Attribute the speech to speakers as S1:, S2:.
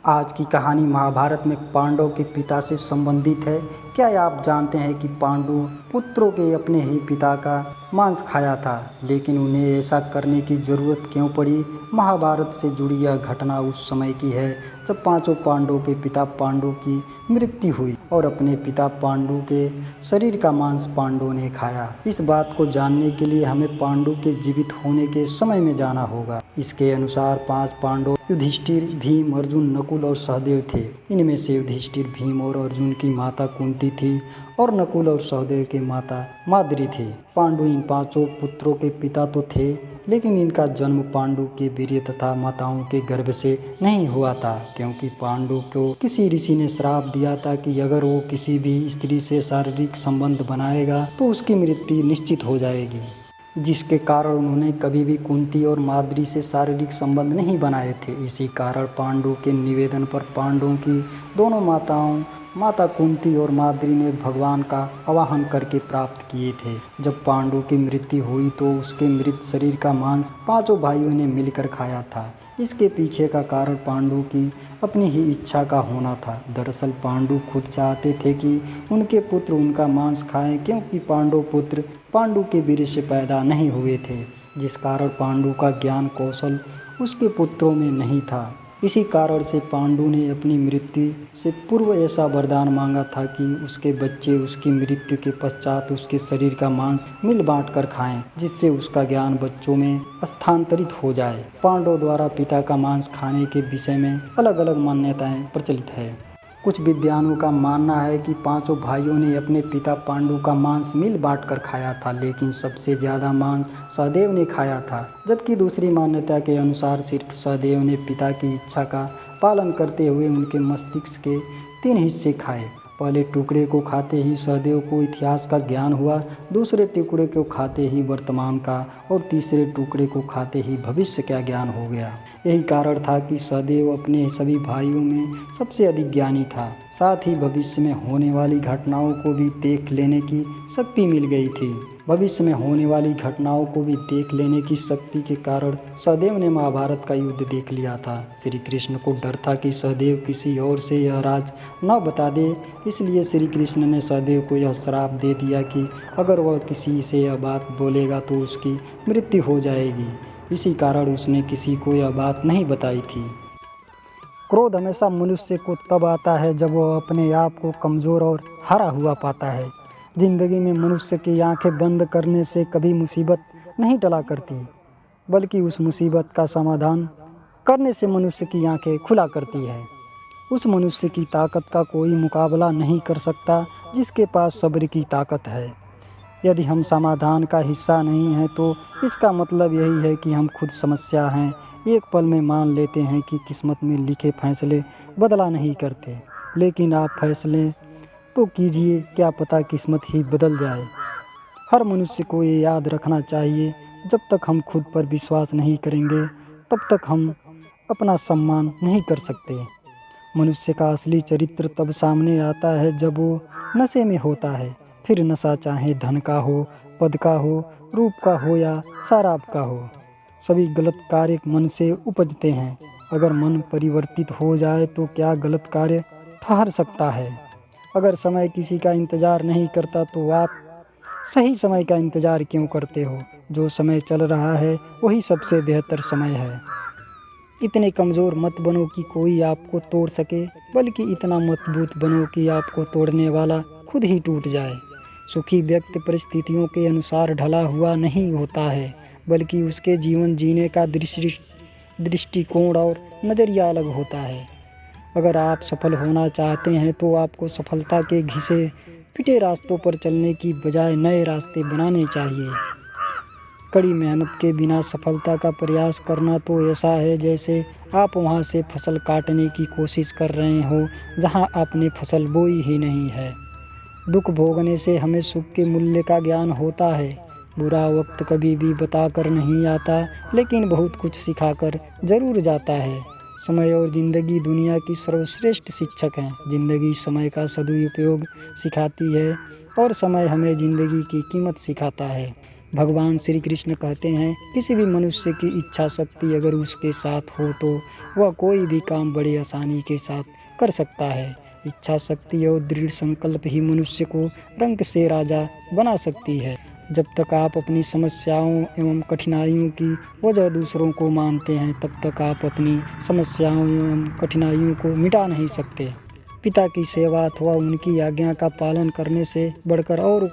S1: आज की कहानी महाभारत में पांडव के पिता से संबंधित है। क्या आप जानते हैं कि पांडु पुत्रों के अपने ही पिता का मांस खाया था, लेकिन उन्हें ऐसा करने की जरूरत क्यों पड़ी? महाभारत से जुड़ी यह घटना उस समय की है जब पांचों पांडवों के पिता पांडु की मृत्यु हुई और अपने पिता पांडु के शरीर का मांस पांडवों ने खाया। इस बात को जानने के लिए हमें पांडु के जीवित होने के समय में जाना होगा। इसके अनुसार 5 पांडव युधिष्ठिर, भीम, अर्जुन, नकुल और सहदेव थे। इनमें से युधिष्ठिर, भीम और अर्जुन की माता कुंती थी और नकुल और सहदेव की माता माद्री थी। पांडु इन पांचों पुत्रों के पिता तो थे, लेकिन इनका जन्म पांडु के वीर्य तथा माताओं के गर्भ से नहीं हुआ था, क्योंकि पांडु को किसी ऋषि ने श्राप दिया था कि अगर वो किसी भी स्त्री से शारीरिक संबंध बनाएगा तो उसकी मृत्यु निश्चित हो जाएगी, जिसके कारण उन्होंने कभी भी कुंती और माद्री से शारीरिक संबंध नहीं बनाए थे। इसी कारण पांडु के निवेदन पर पांडवों की दोनों माताओं माता कुंती और माद्री ने भगवान का आवाहन करके प्राप्त किए थे। जब पांडु की मृत्यु हुई तो उसके मृत शरीर का मांस पांचों भाइयों ने मिलकर खाया था। इसके पीछे का कारण पांडु की अपनी ही इच्छा का होना था। दरअसल पांडु खुद चाहते थे कि उनके पुत्र उनका मांस खाएं, क्योंकि पांडव पुत्र पांडु के वीर्य से पैदा नहीं हुए थे, जिस कारण पांडु का ज्ञान कौशल उसके पुत्रों में नहीं था। इसी कारण से पांडु ने अपनी मृत्यु से पूर्व ऐसा वरदान मांगा था कि उसके बच्चे उसकी मृत्यु के पश्चात उसके शरीर का मांस मिल बांट कर खाएं, जिससे उसका ज्ञान बच्चों में स्थानांतरित हो जाए। पांडवों द्वारा पिता का मांस खाने के विषय में अलग अलग मान्यताएं प्रचलित है। कुछ विद्वानों का मानना है कि पांचों भाइयों ने अपने पिता पांडु का मांस मिल बांट कर खाया था, लेकिन सबसे ज़्यादा मांस सहदेव ने खाया था। जबकि दूसरी मान्यता के अनुसार सिर्फ सहदेव ने पिता की इच्छा का पालन करते हुए उनके मस्तिष्क के 3 हिस्से खाए। पहले टुकड़े को खाते ही सहदेव को इतिहास का ज्ञान हुआ, दूसरे टुकड़े को खाते ही वर्तमान का और तीसरे टुकड़े को खाते ही भविष्य का ज्ञान हो गया। यही कारण था कि सहदेव अपने सभी भाइयों में सबसे अधिक ज्ञानी था। साथ ही भविष्य में होने वाली घटनाओं को भी देख लेने की शक्ति मिल गई थी। भविष्य में होने वाली घटनाओं को भी देख लेने की शक्ति के कारण सहदेव ने महाभारत का युद्ध देख लिया था। श्री कृष्ण को डर था कि सहदेव किसी और से यह राज न बता दे, इसलिए श्री कृष्ण ने सहदेव को यह श्राप दे दिया कि अगर वह किसी से यह बात बोलेगा तो उसकी मृत्यु हो जाएगी। इसी कारण उसने किसी को यह बात नहीं बताई थी। क्रोध हमेशा मनुष्य को तब आता है जब वह अपने आप को कमज़ोर और हारा हुआ पाता है। ज़िंदगी में मनुष्य की आंखें बंद करने से कभी मुसीबत नहीं टला करती, बल्कि उस मुसीबत का समाधान करने से मनुष्य की आंखें खुला करती है। उस मनुष्य की ताकत का कोई मुकाबला नहीं कर सकता जिसके पास सब्र की ताकत है। यदि हम समाधान का हिस्सा नहीं हैं तो इसका मतलब यही है कि हम खुद समस्या हैं। एक पल में मान लेते हैं कि किस्मत में लिखे फैसले बदला नहीं करते, लेकिन आप फैसले तो कीजिए, क्या पता किस्मत ही बदल जाए। हर मनुष्य को ये याद रखना चाहिए, जब तक हम खुद पर विश्वास नहीं करेंगे तब तक हम अपना सम्मान नहीं कर सकते। मनुष्य का असली चरित्र तब सामने आता है जब वो नशे में होता है। फिर नशा चाहे धन का हो, पद का हो, रूप का हो या शराब का हो, सभी गलत कार्य मन से उपजते हैं। अगर मन परिवर्तित हो जाए तो क्या गलत कार्य ठहर सकता है? अगर समय किसी का इंतज़ार नहीं करता तो आप सही समय का इंतज़ार क्यों करते हो? जो समय चल रहा है वही सबसे बेहतर समय है। इतने कमज़ोर मत बनो कि कोई आपको तोड़ सके, बल्कि इतना मजबूत बनो कि आपको तोड़ने वाला खुद ही टूट जाए। सुखी व्यक्ति परिस्थितियों के अनुसार ढला हुआ नहीं होता है, बल्कि उसके जीवन जीने का दृष्टिकोण और नज़रिया अलग होता है। अगर आप सफल होना चाहते हैं तो आपको सफलता के घिसे पिटे रास्तों पर चलने की बजाय नए रास्ते बनाने चाहिए। कड़ी मेहनत के बिना सफलता का प्रयास करना तो ऐसा है जैसे आप वहां से फसल काटने की कोशिश कर रहे हो जहां आपने फसल बोई ही नहीं है। दुख भोगने से हमें सुख के मूल्य का ज्ञान होता है। बुरा वक्त कभी भी बताकर नहीं आता, लेकिन बहुत कुछ सिखाकर ज़रूर जाता है। समय और ज़िंदगी दुनिया की सर्वश्रेष्ठ शिक्षक हैं। ज़िंदगी समय का सदुपयोग सिखाती है और समय हमें ज़िंदगी की कीमत सिखाता है। भगवान श्री कृष्ण कहते हैं, किसी भी मनुष्य की इच्छा शक्ति अगर उसके साथ हो तो वह कोई भी काम बड़ी आसानी के साथ कर सकता है। इच्छा शक्ति और दृढ़ संकल्प ही मनुष्य को रंग से राजा बना सकती है। जब तक आप अपनी समस्याओं एवं कठिनाइयों की वजह दूसरों को मानते हैं, तब तक आप अपनी समस्याओं एवं कठिनाइयों को मिटा नहीं सकते। पिता की सेवा अथवा उनकी आज्ञा का पालन करने से बढ़कर और